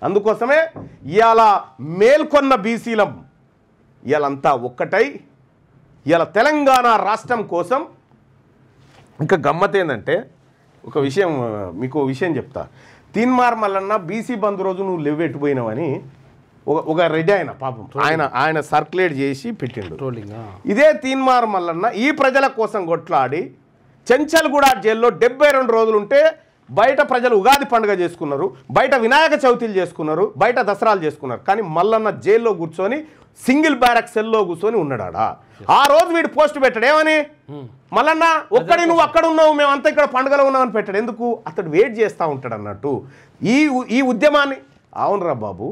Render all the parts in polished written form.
అందుకోసమే ఇవాళ మేల్కొన్న బీసీలం ఇవాళంతా ఒక్కటై ఇవాళ తెలంగాణ రాష్ట్రం కోసం ఇంకా గమ్మత్ ఏంటంటే ఒక విషయం మీకు విషయం చెప్తా. తీన్మార్ మల్లన్న బీసీ బంద్ రోజు నువ్వు లెవ్వెట్టిపోయినావని ఒక రెడ్డి ఆయన పాపం ఆయన సర్క్యులేట్ చేసి పెట్టిండు. ఇదే తీన్మార్ మల్లన్న ఈ ప్రజల కోసం కొట్లాడి చెంచల్గూడ జైల్లో 72 రోజులు ఉంటే బయట ప్రజలు ఉగాది పండుగ చేసుకున్నారు, బయట వినాయక చవితిలు చేసుకున్నారు, బయట దసరాలు చేసుకున్నారు. కానీ మల్లన్న జైల్లో కూర్చొని సింగిల్ బ్యారక్ సెల్లో కూర్చొని ఉన్నాడా. ఆ రోజు వీడు పోస్ట్ పెట్టాడు ఏమని, మల్లన్న ఒక్కడి నువ్వు అక్కడ ఉన్నావు మేమంతా ఇక్కడ పండుగలో ఉన్నామని పెట్టాడు. ఎందుకు? అతడు వెయిట్ చేస్తూ ఉంటాడు అన్నట్టు. ఈ ఉద్యమాన్ని అవునరా బాబు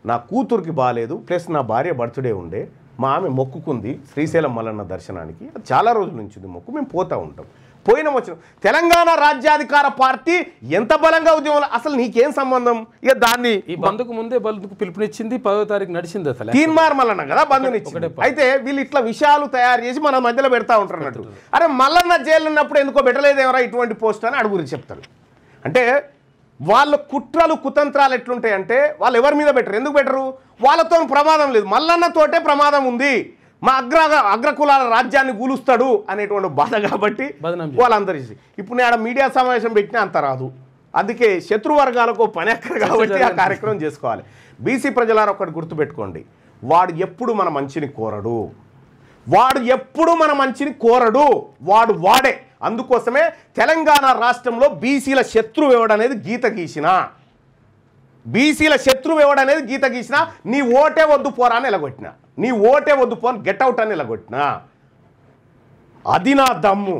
నా కూతురికి బాగాలేదు ప్లస్ నా భార్య బర్త్డే ఉండే మా ఆమె మొక్కుకుంది శ్రీశైలం మల్లన్న దర్శనానికి, చాలా రోజుల నుంచి ఉంది మొక్కు, మేము పోతూ ఉంటాం. పోయిన వచ్చిన తెలంగాణ రాజ్యాధికార పార్టీ ఎంత బలంగా ఉద్యమంలో అసలు నీకేం సంబంధం? ఇక దాన్ని ఈ బంధుకు ముందే బంధుకు పిలుపునిచ్చింది 10వ తారీఖు నడిచింది అసలు తీన్మార్ మల్లన్న కదా బంధునిచ్చింది. అయితే వీళ్ళు ఇట్లా విషయాలు తయారు చేసి మన మధ్యలో పెడతా ఉంటారు అన్నట్టు. అరే మల్లన్న జైలు ఉన్నప్పుడు ఎందుకో పెట్టలేదేమరా ఇటువంటి పోస్ట్ అని అడుగురి చెప్తారు. అంటే వాళ్ళ కుట్రలు కుతంత్రాలు ఎట్లుంటాయంటే వాళ్ళు ఎవరి మీద పెట్టరు. ఎందుకు పెట్టరు? వాళ్ళతో ప్రమాదం లేదు, మల్లన్నతోటే ప్రమాదం ఉంది, మా అగ్రకులాల రాజ్యాన్ని కూలుస్తాడు అనేటువంటి బాధ కాబట్టి వాళ్ళందరూ. ఇప్పుడు నేను మీడియా సమావేశం పెట్టినా అంత రాదు, అందుకే శత్రువర్గాలకు పని అక్కర్ కాబట్టి ఆ కార్యక్రమం చేసుకోవాలి. బీసీ ప్రజలారా ఒకటి గుర్తుపెట్టుకోండి, వాడు ఎప్పుడు మన మంచిని కోరడు, వాడు వాడే. అందుకోసమే తెలంగాణ రాష్ట్రంలో బీసీల శత్రువు ఎవడనేది గీత గీసిన నీ ఓటే వద్దు పోరా అని ఎలగొట్టినా, నీ ఓటే వద్దు పోని గెట్ అవుట్ అని ఎలగొట్టినా. అది నా దమ్ము.